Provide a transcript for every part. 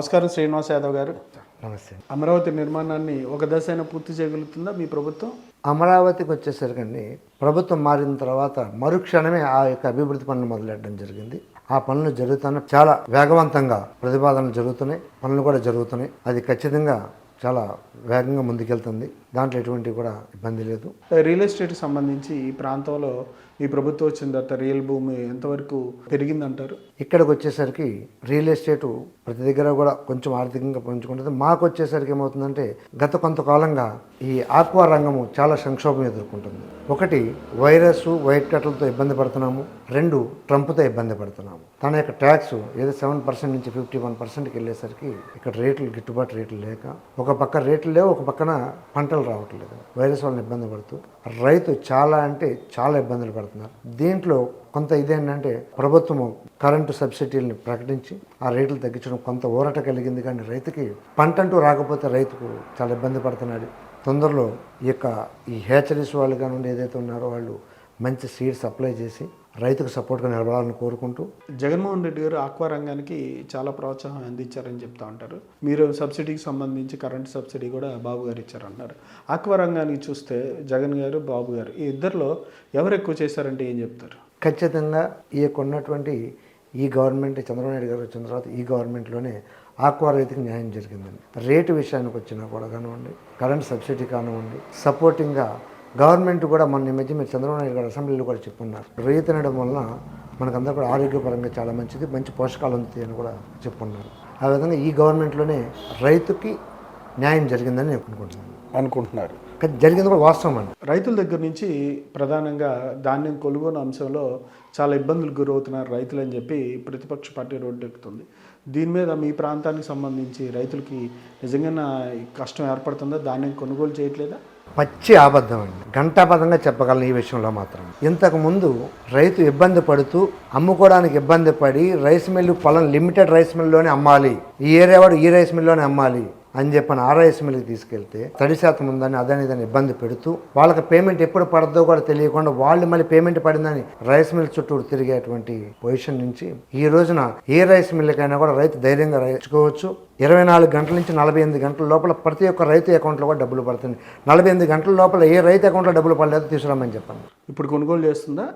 నమస్కారం శ్రీనివాస్ యాదవ్ గారు. నమస్తే. అమరావతి నిర్మాణాన్ని ఒక దశ అయినా పూర్తి చేయగలుగుతుందా మీ ప్రభుత్వం? అమరావతికి వచ్చేసరికండి ప్రభుత్వం మారిన తర్వాత మరుక్షణమే ఆ యొక్క అభివృద్ధి పనులు మొదలెట్టడం జరిగింది. ఆ పనులు జరుగుతున్న చాలా వేగవంతంగా ప్రతిపాదనలు జరుగుతున్నాయి, పనులు కూడా జరుగుతున్నాయి. అది ఖచ్చితంగా చాలా వేగంగా ముందుకెళ్తుంది. దాంట్లో ఎటువంటి కూడా ఇబ్బంది లేదు. రియల్ ఎస్టేట్కి సంబంధించి ఈ ప్రాంతంలో ఈ ప్రభుత్వం వచ్చిన తర్వాత రియల్ భూమి ఎంతవరకు పెరిగిందంటారు? ఇక్కడికి వచ్చేసరికి రియల్ ఎస్టేటు ప్రతి దగ్గర కూడా కొంచెం ఆర్థికంగా పెంచుకుంటుంది. మాకు వచ్చేసరికి ఏమవుతుందంటే గత కొంతకాలంగా ఈ ఆక్వా రంగము చాలా సంక్షోభం ఎదుర్కొంటుంది. ఒకటి వైరస్ వైట్ కట్టలతో ఇబ్బంది పడుతున్నాము, రెండు ట్రంప్తో ఇబ్బంది పడుతున్నాము. తన యొక్క ట్యాక్స్ ఏదో 7% నుంచి 51%కి వెళ్ళేసరికి ఇక్కడ రేట్లు గిట్టుబాటు రేట్లు లేక ఒక పక్క రేట్లు లేవు, ఒక పక్కన పంటలు రావట్లేదు. వైరస్ వలన ఇబ్బంది పడుతూ రైతు చాలా అంటే చాలా ఇబ్బందులు పడుతున్నారు. దీంట్లో కొంత ఇదేంటంటే ప్రభుత్వము కరెంటు సబ్సిడీలను ప్రకటించి ఆ రేట్లు తగ్గించడం కొంత ఊరట కలిగింది. కానీ రైతుకి పంట అంటూ రాకపోతే రైతుకు చాలా ఇబ్బంది పడుతున్నాడు. తొందరలో ఈ హ్యాచరీస్ వాళ్ళు కానివ్వండి ఏదైతే ఉన్నారో వాళ్ళు మంచి సీడ్ సప్లై చేసి రైతుకు సపోర్ట్గా నిలబడాలని కోరుకుంటూ, జగన్మోహన్ రెడ్డి గారు ఆక్వా రంగానికి చాలా ప్రోత్సాహం అందించారని చెప్తా ఉంటారు. మీరు సబ్సిడీకి సంబంధించి కరెంట్ సబ్సిడీ కూడా బాబు గారు ఇచ్చారంటారు. ఆక్వా రంగానికి చూస్తే జగన్ గారు బాబు గారు ఈ ఇద్దరిలో ఎవరు ఎక్కువ చేశారంటే ఏం చెప్తారు? ఖచ్చితంగా ఉన్నటువంటి ఈ గవర్నమెంట్ చంద్రబాబు నాయుడు గారు వచ్చిన తర్వాత ఈ గవర్నమెంట్లోనే ఆక్వా రైతుకి న్యాయం జరిగిందండి. రేటు విషయానికి వచ్చినా కూడా కానివ్వండి, కరెంట్ సబ్సిడీ కానివ్వండి, సపోర్టింగ్గా గవర్నమెంట్ కూడా మొన్న ఈ మధ్య మీరు చంద్రబాబు నాయుడు గారు అసెంబ్లీలో కూడా చెప్పున్నారు. రొయ్య తినడం వలన మనకందరూ కూడా ఆరోగ్యపరంగా చాలా మంచిది, మంచి పోషకాలు అందుతాయి అని కూడా చెప్పున్నారు. ఆ విధంగా ఈ గవర్నమెంట్లోనే రైతుకి న్యాయం జరిగిందని నేను అనుకుంటున్నారు. జరిగింది కూడా వాస్తవం అండి. రైతుల దగ్గర నుంచి ప్రధానంగా ధాన్యం కొనుగోలు అంశంలో చాలా ఇబ్బందులు గురవుతున్నారు రైతులు అని చెప్పి ప్రతిపక్ష పార్టీ రోడ్డు ఎక్కుతుంది. దీని మీద మీ ప్రాంతానికి సంబంధించి రైతులకి నిజంగా కష్టం ఏర్పడుతుందా? ధాన్యం కొనుగోలు చేయట్లేదా? పచ్చి అబద్ధం అండి. ఘంటాపథంగా చెప్పగలను ఈ విషయంలో మాత్రం. ఇంతకుముందు రైతు ఇబ్బంది పడుతూ అమ్ముకోవడానికి ఇబ్బంది పడి రైస్ మిల్లు పొలం లిమిటెడ్ రైస్ మిల్లోనే అమ్మాలి, ఈ ఏరియా వాడు ఈ రైస్ మిల్లోనే అమ్మాలి అని చెప్పని ఆ రైస్ మిల్కి తీసుకెళ్తే తడి శాతం ఉందని అదని ఇదని ఇబ్బంది పెడుతూ వాళ్ళకి పేమెంట్ ఎప్పుడు పడదో కూడా తెలియకుండా వాళ్ళు మళ్ళీ పేమెంట్ పడిందని రైస్ మిల్ చుట్టూ తిరిగేటువంటి పొజిషన్ నుంచి ఈ రోజున ఏ రైస్ మిల్కైనా కూడా రైతు ధైర్యంగా రైతుకోవచ్చు. 24 గంటల నుంచి 48 గంటల లోపల ప్రతి ఒక్క రైతు అకౌంట్లో కూడా డబ్బులు పడుతుంది. 48 గంటల లోపల ఏ రైతు అకౌంట్లో డబ్బులు పడలేదో తీసుకురామని చెప్పండి. ఇప్పుడు కొనుగోలు చేస్తుందా?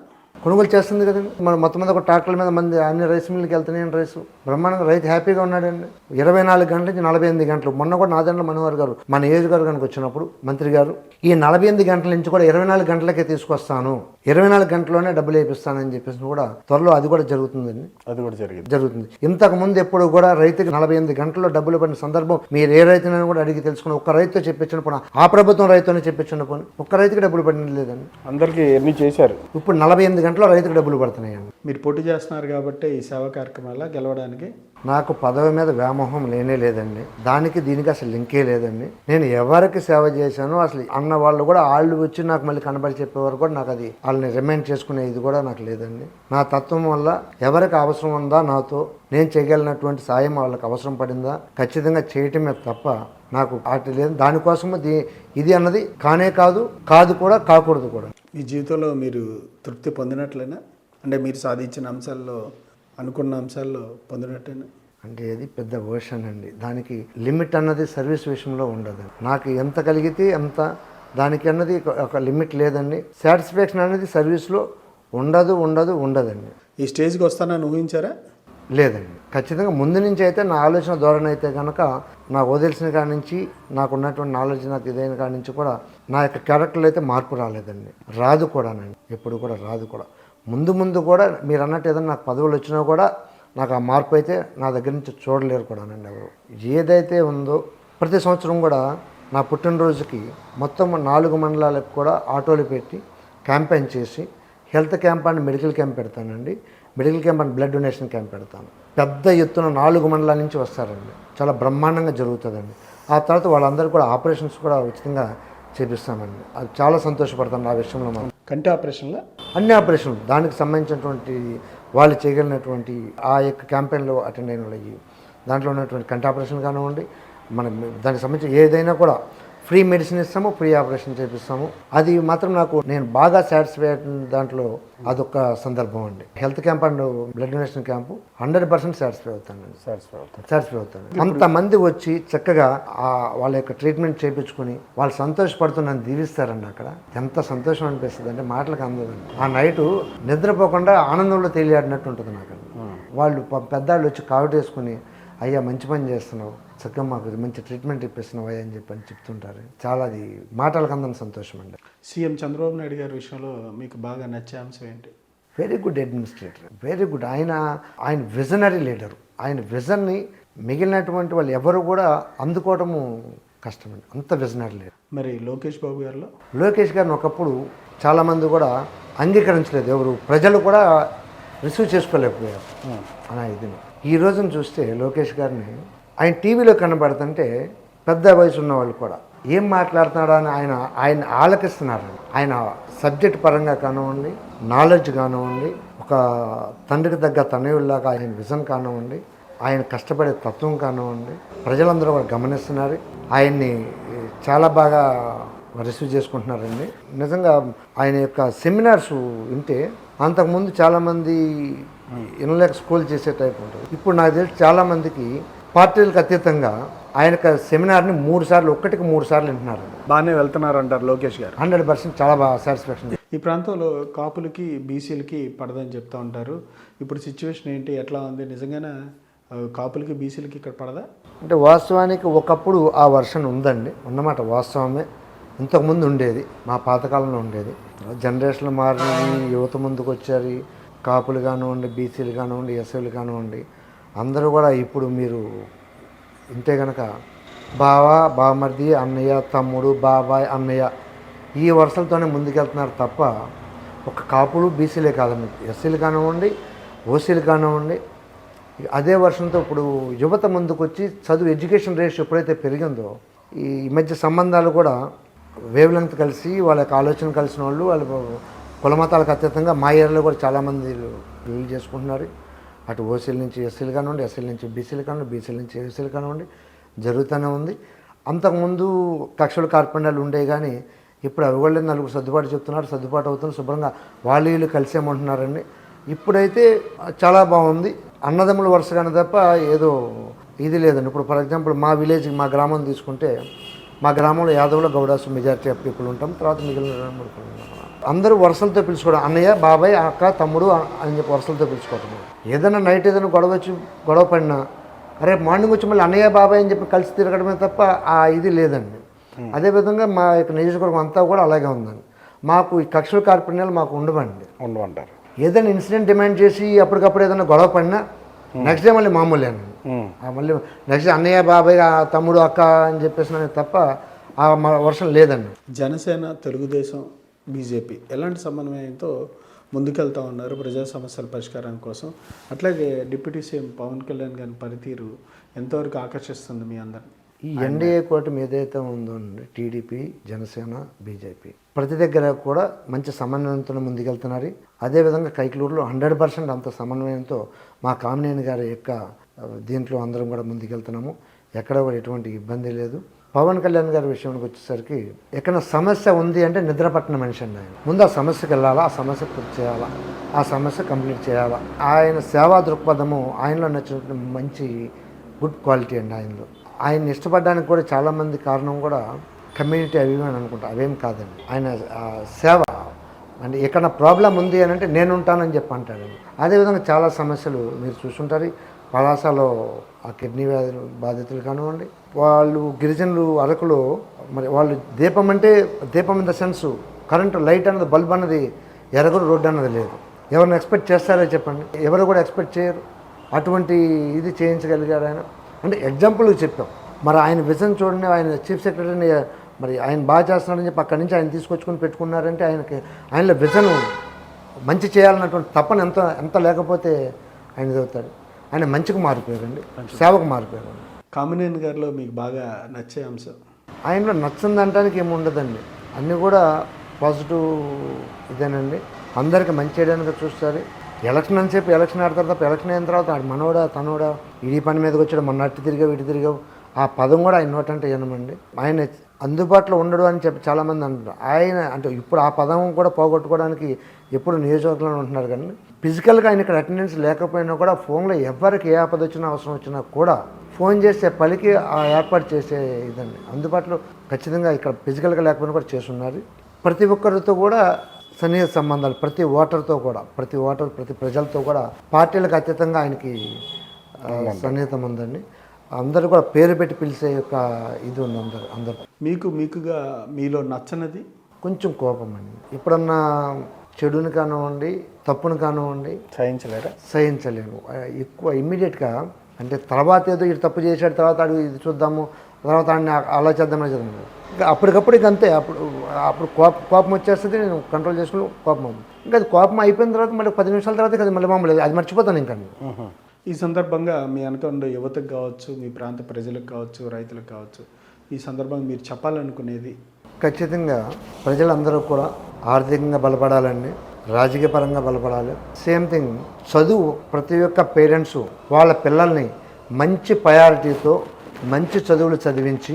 కొనుగోలు చేస్తుంది కదండి. మనం మొత్తం మీద ఒక ట్రాక్టర్ల మీద మంది అన్ని రైస్ మిల్కి వెళ్తున్నాయి. రైసు బ్రహ్మాండంగా రైతు హ్యాపీగా ఉన్నాడండి. 24 గంటల నుంచి 48 గంటలు. మొన్న కూడా నాదెండ్ల మనోహర్ గారు మన నియోజకవర్గానికి వచ్చినప్పుడు మంత్రి గారు ఈ 48 గంటల నుంచి కూడా 24 గంటలకే తీసుకొస్తాను, 24 గంటల్లోనే డబ్బులు వేపిస్తానని చెప్పేసి కూడా త్వరలో అది కూడా జరుగుతుందండి. అది కూడా జరుగుతుంది. ఇంతకు ముందు ఎప్పుడు కూడా రైతుకి 48 గంటల్లో డబ్బులు పడిన సందర్భం మీరు ఏ రైతునైనా కూడా అడిగి తెలుసుకుని ఒక్క రైతుతో చెప్పించిన పోనీ, ఆ ప్రభుత్వం రైతునే చెప్పించిన పోనీ ఒక్క రైతుకి డబ్బులు పడిన లేదండి. అందరికీ ఎన్ని చేశారు. ఇప్పుడు 48 గంటల్లో రైతుకు డబ్బులు పడుతున్నాయండి. మీరు పోటీ చేస్తున్నారు కాబట్టి ఈ సేవా కార్యక్రమాల గెలవడానికి నాకు పదవి మీద వ్యామోహం లేనే లేదండి. దానికి దీనికి అసలు లింకే లేదండి. నేను ఎవరికి సేవ చేశానో అసలు అన్న వాళ్ళు కూడా వాళ్ళు వచ్చి నాకు మళ్ళీ కనబడి చెప్పేవారు కూడా నాకు అది వాళ్ళని రిమైండ్ చేసుకునే ఇది కూడా నాకు లేదండి. నా తత్వం వల్ల ఎవరికి అవసరం ఉందా నాతో నేను చేయగలిగినటువంటి సాయం వాళ్ళకి అవసరం పడిందా ఖచ్చితంగా చేయటమే తప్ప నాకు అటు లేదు. దానికోసము ఇది అన్నది కానే కాదు, కాదు కూడా, కాకూడదు కూడా. మీ జీవితంలో మీరు తృప్తి పొందినట్లేనా? అంటే మీరు సాధించిన అంశాల్లో అనుకున్న అంశాల్లో పొందినట్టేనా? అంటే ఇది పెద్ద వర్షన్ అండి. దానికి లిమిట్ అన్నది సర్వీస్ విషయంలో ఉండదు. నాకు ఎంత కలిగితే అంత, దానికి అన్నది ఒక లిమిట్ లేదండి. సాటిస్ఫాక్షన్ అనేది సర్వీస్లో ఉండదండి. ఈ స్టేజ్కి వస్తానని ఊహించారా? లేదండి. ఖచ్చితంగా ముందు నుంచి అయితే నా ఆలోచన ధోరణి అయితే కనుక నాకు వదిలిసిన కాడి నుంచి నాకు ఉన్నటువంటి నాలెడ్జ్ నాకు ఇదైన కాడి నుంచి కూడా నా యొక్క క్యారెక్టర్లో అయితే మార్పు రాలేదండి. రాదు కూడానండి, ఎప్పుడు కూడా రాదు కూడా. ముందు కూడా మీరు అన్నట్టు ఏదైనా నాకు పదవులు వచ్చినా కూడా నాకు ఆ మార్పు అయితే నా దగ్గర నుంచి చూడలేరు కూడానండి ఎవరు. ఏదైతే ఉందో ప్రతి సంవత్సరం కూడా నా పుట్టినరోజుకి మొత్తం 4 మండలాలకు కూడా ఆటోలు పెట్టి క్యాంపెయిన్ చేసి health camp and medical camp పెడతానండి. Medical camp and blood donation camp పెడతాను. పెద్ద ఎత్తున 4 మండలాల నుంచి వస్తారండి. చాలా బ్రహ్మాండంగా జరుగుతుందండి. ఆ తర్వాత వాళ్ళందరూ కూడా ఆపరేషన్స్ కూడా ఉచితంగా చేపిస్తామండి. అది చాలా సంతోషపడతాను ఆ విషయంలో. మనం కంటి ఆపరేషన్లో అన్ని ఆపరేషన్లు దానికి సంబంధించినటువంటి వాళ్ళు చేయగలిగినటువంటి ఆ యొక్క క్యాంపెయిన్లో అటెండ్ అయిన వాళ్ళకి దాంట్లో ఉన్నటువంటి కంటి ఆపరేషన్ కానివ్వండి, మన దానికి సంబంధించి ఏదైనా కూడా ఫ్రీ మెడిసిన్ ఇస్తాము, ఫ్రీ ఆపరేషన్ చేపిస్తాము. అది మాత్రం నేను బాగా సాటిస్ఫై అయిన దాంట్లో అదొక సందర్భం అండి. Health camp and blood donation camp 100% satisfy అవుతానండి. సాటిస్ఫై అవుతాను. అంతమంది వచ్చి చక్కగా వాళ్ళ యొక్క ట్రీట్మెంట్ చేయించుకుని వాళ్ళు సంతోషపడుతూ నన్ను దీవిస్తారండి. అక్కడ ఎంత సంతోషం అనిపిస్తుంది అంటే మాటలకు అందదండి. ఆ నైటు నిద్రపోకుండా ఆనందంలో తేలియాడినట్టు ఉంటుంది నాకు. వాళ్ళు పెద్దవాళ్ళు వచ్చి కావటేసుకుని, అయ్యా మంచి పని చేస్తున్నావు, చక్కగా మాకు మంచి ట్రీట్మెంట్ ఇప్పిస్తున్నావు అయ్యా అని చెప్తుంటారు. చాలా అది మాటలకు అందం సంతోషం అండి. సీఎం చంద్రబాబు నాయుడు గారి విషయంలో మీకు బాగా నచ్చే అంశం ఏంటి? Very good administrator, very good. ఆయన విజనరీ లీడరు. ఆయన విజన్ని మిగిలినటువంటి వాళ్ళు ఎవరు కూడా అందుకోవడము కష్టమండి, అంత విజనరీ లీడర్. మరి లోకేష్ బాబు గారిలో? లోకేష్ గారిని ఒకప్పుడు చాలామంది కూడా అంగీకరించలేదు, ఎవరు ప్రజలు కూడా రిసీవ్ చేసుకోలేకపోయారు అన్న ఇది. ఈ రోజున చూస్తే లోకేష్ గారిని ఆయన టీవీలో కనబడుతుంటే పెద్ద వయసు ఉన్న వాళ్ళు కూడా ఏం మాట్లాడుతున్నాడా అని ఆయన ఆలకిస్తున్నారు. ఆయన సబ్జెక్ట్ పరంగా కానివ్వండి, నాలెడ్జ్ కానివ్వండి, ఒక తండ్రికి తగ్గ తనయుల్లాగా ఆయన విజన్ కానివ్వండి, ఆయన కష్టపడే తత్వం కానివ్వండి, ప్రజలందరూ కూడా గమనిస్తున్నారు. ఆయన్ని చాలా బాగా రిసీవ్ చేసుకుంటున్నారండి. నిజంగా ఆయన యొక్క సెమినార్స్ వింటే అంతకుముందు చాలామంది ఇన్లేక స్కూల్ చేసే టైప్ ఉంటుంది. ఇప్పుడు నాకు తెలిసి చాలామందికి పార్టీలకు అతీతంగా ఆయన సెమినార్ని 3 సార్లు, 1కి 3 సార్లు వింటున్నారు. బాగానే వెళ్తున్నారు అంటారు లోకేష్ గారు. 100% చాలా బాగా సాటిస్ఫాక్షన్. ఈ ప్రాంతంలో కాపులకి బీసీలకి పడదని చెప్తూ ఉంటారు. ఇప్పుడు సిచ్యువేషన్ ఏంటి, ఎట్లా ఉంది? నిజంగానే కాపులకి బీసీలకి ఇక్కడ పడదా? అంటే వాస్తవానికి ఒకప్పుడు ఆ వర్షన్ ఉందండి, ఉన్నమాట వాస్తవమే. ఇంతకుముందు ఉండేది, మా పాతకాలంలో ఉండేది. జనరేషన్లు మారిన యువత ముందుకు వచ్చారు. కాపులు కానివ్వండి, బీసీలు కానివ్వండి, ఎస్సీలు కానివ్వండి, అందరూ కూడా ఇప్పుడు మీరు ఇంతే కనుక బావ, బామర్ది, అన్నయ్య, తమ్ముడు, బాబాయ్, అన్నయ్య ఈ వరుసలతోనే ముందుకెళ్తున్నారు తప్ప ఒక కాపులు బీసీలే కాదండి, ఎస్సీలు కానివ్వండి, ఓసీలు కానివ్వండి. అదే వర్షంతో ఇప్పుడు యువత ముందుకు వచ్చి చదువు, ఎడ్యుకేషన్ రేషియో ఎప్పుడైతే పెరిగిందో ఈ మధ్య సంబంధాలు కూడా వేవ్ లెంగ్త్ కలిసి వాళ్ళ యొక్క ఆలోచన కలిసిన వాళ్ళు, వాళ్ళ కులమతాలకు అతీతంగా మా ఏరియాలో కూడా చాలామంది పెళ్లి చేసుకుంటున్నారు. అటు ఓసీల నుంచి ఎస్సీలు కానివ్వండి, ఎస్సీల నుంచి బీసీలు కానివ్వండి, బీసీల నుంచి ఎస్సీలు కానివ్వండి, జరుగుతూనే ఉంది. అంతకుముందు కక్షలు కార్పణ్యాలు ఉండేవి, కానీ ఇప్పుడు అవి కూడా నలుగురు సర్దుబాటు చెప్తున్నారు, సర్దుబాటు అవుతుంది, శుభ్రంగా వాళ్ళు వీళ్ళు కలిసేమంటున్నారండి. ఇప్పుడైతే చాలా బాగుంది. అన్నదమ్ములు వరుసగానే తప్ప ఏదో ఇది లేదండి. ఇప్పుడు ఫర్ ఎగ్జాంపుల్ మా విలేజ్, మా గ్రామం తీసుకుంటే మా గ్రామంలో యాదవులు, గౌడాసు మెజారిటీ ఆఫ్ పీపుల్ ఉంటాం. తర్వాత మిగిలిన అందరూ వరుసలతో పిలుచుకోవడం, అన్నయ్య, బాబాయ్, అక్క, తమ్ముడు అని చెప్పి వరుసలతో పిలుచుకోవటం. ఏదైనా నైట్ ఏదైనా గొడవ పడినా రేపు మార్నింగ్ వచ్చి మళ్ళీ అన్నయ్య, బాబాయ్ అని చెప్పి కలిసి తిరగడమే తప్ప ఆ ఇది లేదండి. అదేవిధంగా మా యొక్క నియోజకవర్గం అంతా కూడా అలాగే ఉందండి. మాకు ఈ కక్షల కార్పణ్యాలు మాకు ఉండవంటారు. ఏదైనా ఇన్సిడెంట్ డిమాండ్ చేసి అప్పటికప్పుడు ఏదైనా గొడవ పడినా నెక్స్ట్ డే మళ్ళీ మామూలేనండి. మళ్ళీ నెక్స్ట్ అన్నయ్య, బాబాయ్, తమ్ముడు, అక్క అని చెప్పేసి తప్ప ఆ వర్షం లేదండి. జనసేన, తెలుగుదేశం, బీజేపీ ఎలాంటి సమన్వయంతో ముందుకెళ్తా ఉన్నారు ప్రజా సమస్యల పరిష్కారం కోసం? అట్లాగే డిప్యూటీ సీఎం పవన్ కళ్యాణ్ గారి పనితీరు ఎంతవరకు ఆకర్షిస్తుంది మీ అందరిని? ఈ ఎన్డీఏ కూటమి ఏదైతే ఉందో టీడీపీ, జనసేన, బీజేపీ ప్రతి దగ్గర కూడా మంచి సమన్వయంతో ముందుకెళ్తున్నారు. అదేవిధంగా కైకలూరులో 100% అంత సమన్వయంతో మా కామినేని గారి యొక్క దీంట్లో అందరం కూడా ముందుకెళ్తున్నాము. ఎక్కడ కూడా ఎటువంటి ఇబ్బంది లేదు. పవన్ కళ్యాణ్ గారి విషయానికి వచ్చేసరికి ఎక్కడ సమస్య ఉంది అంటే నిద్రపట్టిన మనిషి అండి ఆయన. ముందు ఆ సమస్యకి వెళ్ళాలా, ఆ సమస్య పూర్తి చేయాలా, ఆ సమస్య కంప్లీట్ చేయాలా. ఆయన సేవా దృక్పథము ఆయనలో నచ్చినటువంటి మంచి గుడ్ క్వాలిటీ అండి ఆయనలో. ఆయన్ని ఇష్టపడడానికి కూడా చాలామంది కారణం కూడా కమ్యూనిటీ అవి అని అనుకుంటా, అవేం కాదండి. ఆయన సేవ అంటే ఎక్కడ ప్రాబ్లం ఉంది అని అంటే నేను ఉంటానని చెప్పి అంటాడండి. అదేవిధంగా చాలా సమస్యలు మీరు చూసుంటారు. పలాసలో ఆ కిడ్నీ వ్యాధులు బాధితులు కానివ్వండి, వాళ్ళు గిరిజనులు అరకులో మరి వాళ్ళు దీపం అంటే దీపం in the sense current light అన్నది, బల్బ్ అన్నది, ఎరగరు రోడ్డు అన్నది లేదు. ఎవరిని ఎక్స్పెక్ట్ చేస్తారో చెప్పండి? ఎవరు కూడా ఎక్స్పెక్ట్ చేయరు. అటువంటి ఇది చేయించగలిగారు ఆయన. అంటే ఎగ్జాంపుల్కి చెప్పాం. మరి ఆయన విజన్ చూడండి, ఆయన చీఫ్ సెక్రటరీని మరి ఆయన బాగా చేస్తున్నాడని చెప్పి అక్కడి నుంచి ఆయన తీసుకొచ్చుకొని పెట్టుకున్నారంటే ఆయనలో విజన్ మంచి చేయాలన్నటువంటి తపన ఎంత లేకపోతే ఆయన చదువుతాడు. ఆయన మంచిగా మారిపోయారండి, సేవకు మారిపోయారండి. కామినేని గారిలో మీకు బాగా నచ్చే అంశం? ఆయనలో నచ్చిందంటానికి ఏమి ఉండదండి, అన్నీ కూడా పాజిటివ్ ఇదేనండి. అందరికీ మంచి చేయడానికి చూస్తారు. ఎలక్షన్ అని చెప్పి ఎలక్షన్ ఆడతారు తప్ప ఎలక్షన్ అయిన తర్వాత ఆడు మనోడా తనోడా ఇడి పని మీదకి వచ్చాడు, మొన్న అట్టి తిరిగావు ఇటు తిరిగావు ఆ పదం కూడా ఆయన నోటంటే వినమండి. ఆయన అందుబాటులో ఉండడు అని చెప్పి చాలామంది అంటారు. ఆయన అంటే ఇప్పుడు ఆ పదం కూడా పోగొట్టుకోవడానికి ఎప్పుడు నియోజకవర్గంలో ఉంటున్నారు. కానీ ఫిజికల్గా ఆయన ఇక్కడ అటెండెన్స్ లేకపోయినా కూడా ఫోన్లో ఎవరికి ఏ ఆపద వచ్చినా అవసరం వచ్చినా కూడా ఫోన్ చేసే పలికి ఆ ఏర్పాటు చేసే ఇదండి అందుబాటులో ఖచ్చితంగా ఇక్కడ ఫిజికల్గా లేకపోయినా కూడా చేస్తున్నారు. ప్రతి ఒక్కరితో కూడా సన్నిహిత సంబంధాలు, ప్రతి ఓటర్తో కూడా, ప్రతి ప్రజలతో కూడా పార్టీలకు అతీతంగా ఆయనకి సన్నిహితం ఉందండి. అందరూ కూడా పేరు పెట్టి పిలిచే యొక్క ఇది ఉంది అందరు. మీకుగా మీలో నచ్చనది కొంచెం కోపం అండి. ఎప్పుడన్నా చెడుని కానివ్వండి, తప్పును కానివ్వండి సహించలేము ఎక్కువ ఇమ్మీడియట్గా. అంటే తర్వాత ఏదో ఇటు తప్పు చేశాడు, తర్వాత అడుగు ఇది చూద్దాము, తర్వాత ఆడిని అలా చేద్దామని చేద్దాం. ఇంకా అప్పటికప్పుడు ఇంక అంతే. అప్పుడు కోపం వచ్చేస్తుంది, నేను కంట్రోల్ చేసుకుని కోపం. ఇంకా అది కోపం అయిపోయిన తర్వాత మళ్ళీ 10 నిమిషాల తర్వాత అది మళ్ళీ మామూలు, అది మర్చిపోతాను ఇంకా. ఈ సందర్భంగా మీ అనుకున్న యువతకు కావచ్చు, మీ ప్రాంత ప్రజలకు కావచ్చు, రైతులకు కావచ్చు, ఈ సందర్భంగా మీరు చెప్పాలనుకునేది? ఖచ్చితంగా ప్రజలందరూ కూడా ఆర్థికంగా బలపడాలండి, రాజకీయ పరంగా బలపడాలి. సేమ్ థింగ్ చదువు. ప్రతి ఒక్క పేరెంట్స్ వాళ్ళ పిల్లల్ని మంచి ప్రయారిటీతో మంచి చదువులు చదివించి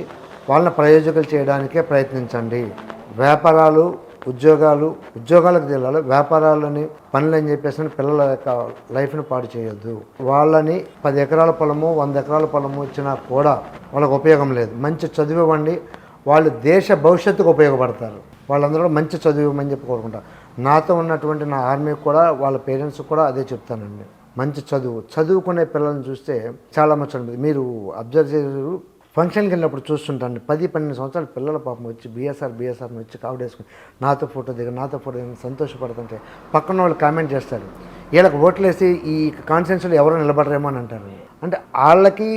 వాళ్ళని ప్రయోజకులు చేయడానికే ప్రయత్నించండి. వ్యాపారాలు, ఉద్యోగాలకు తెలియాలి. వ్యాపారాలని పనులు అని చెప్పేసి పిల్లల యొక్క లైఫ్ని పాడు చేయొద్దు. వాళ్ళని 10 ఎకరాల పొలము, 100 ఎకరాల పొలము ఇచ్చినా కూడా వాళ్ళకి ఉపయోగం లేదు. మంచి చదువు ఇవ్వండి, వాళ్ళు దేశ భవిష్యత్తుకు ఉపయోగపడతారు. వాళ్ళందరూ మంచి చదువు ఇవ్వమని చెప్పి కోరుకుంటారు. నాతో ఉన్నటువంటి నా ఆర్మీకి కూడా వాళ్ళ పేరెంట్స్ కూడా అదే చెప్తానండి. మంచి చదువుకునే పిల్లల్ని చూస్తే చాలా మంచి. మీరు అబ్జర్వ్ చేసారు, ఫంక్షన్కి వెళ్ళినప్పుడు చూస్తుంటాను 10-12 సంవత్సరాల పిల్లల పాపం వచ్చి బీఎస్ఆర్ని వచ్చి కావడేసుకుని నాతో ఫోటో దిగని సంతోషపడుతుంటే పక్కన వాళ్ళు కామెంట్ చేస్తారు, వీళ్ళకి ఓట్లేసి ఈ కాన్స్టిట్యున్సీలో ఎవరో నిలబడరేమో అని అంటారు. అంటే వాళ్ళకి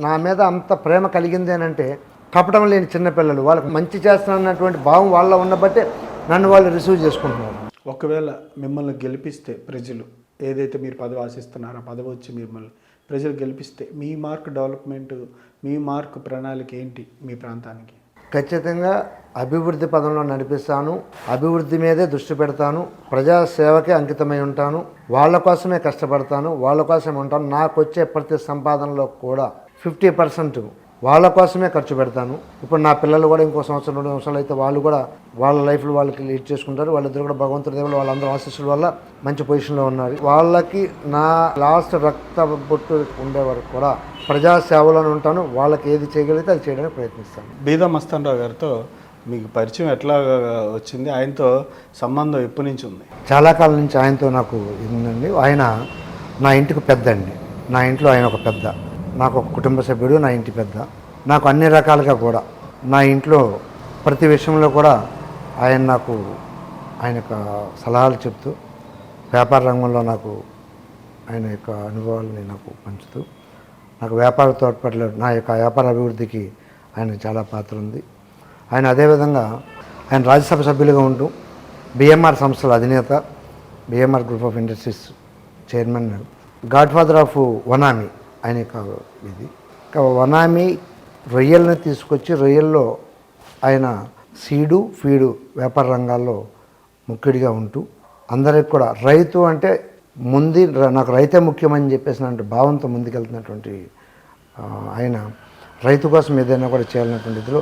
నా మీద అంత ప్రేమ కలిగింది అని అంటే కపటం లేని చిన్నపిల్లలు, వాళ్ళకి మంచి చేస్తానన్నటువంటి భావం వాళ్ళ ఉన్నబట్టే నన్ను వాళ్ళు రిసీవ్ చేసుకుంటున్నారు. ఒకవేళ మిమ్మల్ని గెలిపిస్తే ప్రజలు, ఏదైతే మీరు పదవి ఆశిస్తున్నారో పదవి వచ్చి మిమ్మల్ని ప్రజలు గెలిపిస్తే మీ మార్క్ డెవలప్మెంట్, మీ మార్క్ ప్రణాళిక ఏంటి మీ ప్రాంతానికి? ఖచ్చితంగా అభివృద్ధి పదంలో నడిపిస్తాను, అభివృద్ధి మీదే దృష్టి పెడతాను, ప్రజాసేవకే అంకితమై ఉంటాను, వాళ్ళ కోసమే కష్టపడతాను, వాళ్ళ కోసమే ఉంటాను. నాకు వచ్చే ప్రతి సంపాదనలో కూడా 50% వాళ్ళ కోసమే ఖర్చు పెడతాను. ఇప్పుడు నా పిల్లలు కూడా ఇంకో సంవత్సరం 2 సంవత్సరాలు అయితే వాళ్ళు కూడా వాళ్ళ లైఫ్లో వాళ్ళకి లీడ్ చేసుకుంటారు. వాళ్ళిద్దరు కూడా భగవంతుడి దేవుడు వాళ్ళందరూ ఆశీస్సుల వల్ల మంచి పొజిషన్లో ఉన్నారు. వాళ్ళకి నా లాస్ట్ రక్త బొట్టు ఉండే వరకు కూడా ప్రజాసేవలోనే ఉంటాను. వాళ్ళకి ఏది చేయగలిగితే అది చేయడానికి ప్రయత్నిస్తాను. బీదా మస్తాన్ రావు గారితో మీకు పరిచయం ఎట్లా వచ్చింది? ఆయనతో సంబంధం ఎప్పటి నుంచి ఉంది? చాలా కాలం నుంచి ఆయనతో నాకు ఉందండి. ఆయన నా ఇంటికి పెద్ద అండి. నా ఇంట్లో ఆయన ఒక పెద్ద, నాకు ఒక కుటుంబ సభ్యుడు, నా ఇంటి పెద్ద. నాకు అన్ని రకాలుగా కూడా నా ఇంట్లో ప్రతి విషయంలో కూడా ఆయన యొక్క సలహాలు చెప్తూ, వ్యాపార రంగంలో నాకు ఆయన యొక్క అనుభవాలని నాకు పంచుతూ, నాకు వ్యాపార తోడ్పాటులో నా యొక్క వ్యాపార అభివృద్ధికి ఆయన చాలా పాత్ర ఉంది. ఆయన అదేవిధంగా ఆయన రాజ్యసభ సభ్యులుగా ఉంటూ బిఎంఆర్ సంస్థల అధినేత, BMR group of industries chairman, God father of vannamei ఆయన యొక్క ఇది. వనామి రొయ్యల్ని తీసుకొచ్చి రొయ్యల్లో ఆయన ఫీడు వ్యాపార రంగాల్లో ముఖ్యుడిగా ఉంటూ అందరికి కూడా రైతు అంటే నాకు రైతే ముఖ్యమని చెప్పేసినటువంటి భావంతో ముందుకెళ్తున్నటువంటి ఆయన రైతు కోసం ఏదైనా కూడా చేయాలన్నటువంటి ఇదిలో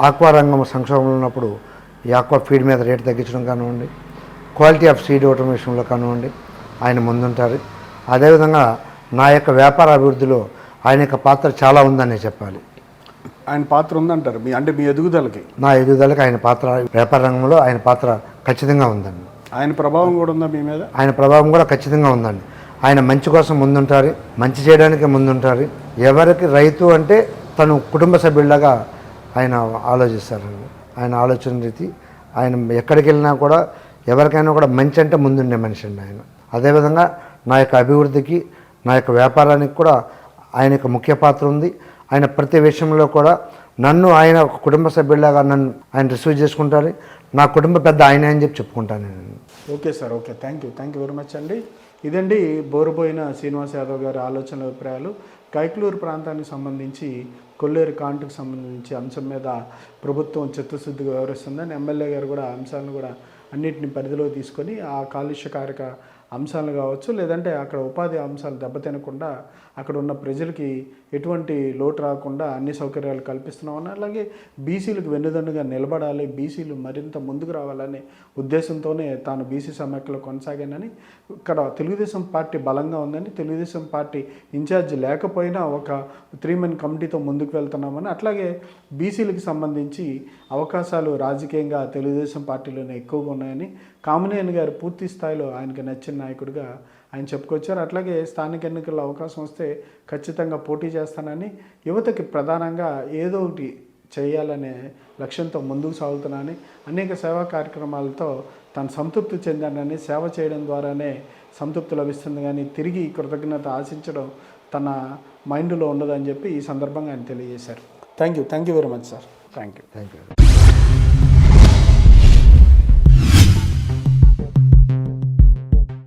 ఆక్వా రంగం సంక్షోభంలో ఉన్నప్పుడు ఈ ఆక్వా ఫీడ్ మీద రేటు తగ్గించడం కానివ్వండి, క్వాలిటీ ఆఫ్ సీడ్ ఇవ్వటం విషయంలో కానివ్వండి ఆయన ముందుంటారు. అదేవిధంగా నా యొక్క వ్యాపార అభివృద్ధిలో ఆయన యొక్క పాత్ర చాలా ఉందని చెప్పాలి. ఆయన పాత్ర ఉందంటారు మీ ఎదుగుదలకి? నా ఎదుగుదలకి ఆయన పాత్ర, వ్యాపార రంగంలో ఆయన పాత్ర ఖచ్చితంగా ఉందండి. ఆయన ప్రభావం కూడా ఉందా మీ మీద? ఆయన ప్రభావం కూడా ఖచ్చితంగా ఉందండి. ఆయన మంచి కోసం ముందుంటారు, మంచి చేయడానికి ముందుంటారు. ఎవరికి రైతు అంటే తను కుటుంబ సభ్యులాగా ఆయన ఆలోచిస్తారండి. ఆయన ఆలోచన రీతి, ఆయన ఎక్కడికి వెళ్ళినా కూడా ఎవరికైనా కూడా మంచి అంటే ముందుండే మనిషి అండి ఆయన. అదేవిధంగా నా యొక్క అభివృద్ధికి, నా యొక్క వ్యాపారానికి కూడా ఆయన యొక్క ముఖ్య పాత్ర ఉంది. ఆయన ప్రతి విషయంలో కూడా నన్ను ఆయన ఒక కుటుంబ సభ్యులాగా ఆయన రిసీవ్ చేసుకుంటారు. నా కుటుంబ పెద్ద ఆయనే అని చెప్పుకుంటాను నేను. Okay sir, okay, thank you very much అండి. ఇదండి బోరుబోయిన శ్రీనివాస్ యాదవ్ గారి ఆలోచనల అభిప్రాయాలు. కైకలూరు ప్రాంతానికి సంబంధించి కొల్లేరు కాంటుకు సంబంధించి అంశం మీద ప్రభుత్వం చిత్తశుద్ధిగా వ్యవహరిస్తుందని ఎమ్మెల్యే గారు కూడా అంశాలను కూడా అన్నింటిని పరిధిలో తీసుకొని ఆ కాలుష్యకారక అంశాలు కావచ్చు, లేదంటే అక్కడ ఉపాధి అంశాలు దెబ్బతినకుండా అక్కడ ఉన్న ప్రజలకి ఎటువంటి లోటు రాకుండా అన్ని సౌకర్యాలు కల్పిస్తున్నామని, అలాగే బీసీలకు వెన్నుదన్నుగా నిలబడాలి, బీసీలు మరింత ముందుకు రావాలనే ఉద్దేశంతోనే తాను బీసీ సమాఖ్యలో కొనసాగానని, ఇక్కడ తెలుగుదేశం పార్టీ బలంగా ఉందని, తెలుగుదేశం పార్టీ ఇన్ఛార్జ్ లేకపోయినా ఒక 3-man కమిటీతో ముందుకు వెళ్తున్నామని, అట్లాగే బీసీలకు సంబంధించి అవకాశాలు రాజకీయంగా తెలుగుదేశం పార్టీలోనే ఎక్కువగా ఉన్నాయని కామినేని గారు పూర్తి స్థాయిలో ఆయనకు నచ్చిన నాయకుడిగా ఆయన చెప్పుకొచ్చారు. అట్లాగే స్థానిక ఎన్నికల్లో అవకాశం వస్తే ఖచ్చితంగా పోటీ చేస్తానని, యువతకి ప్రధానంగా ఏదో ఒకటి చేయాలనే లక్ష్యంతో ముందుకు సాగుతున్నానని, అనేక సేవా కార్యక్రమాలతో తను సంతృప్తి చెందానని, సేవ చేయడం ద్వారానే సంతృప్తి లభిస్తుంది కానీ తిరిగి కృతజ్ఞత ఆశించడం తన మైండ్లో ఉండదని చెప్పి ఈ సందర్భంగా ఆయన తెలియజేశారు. Thank you very much sir. Thank you.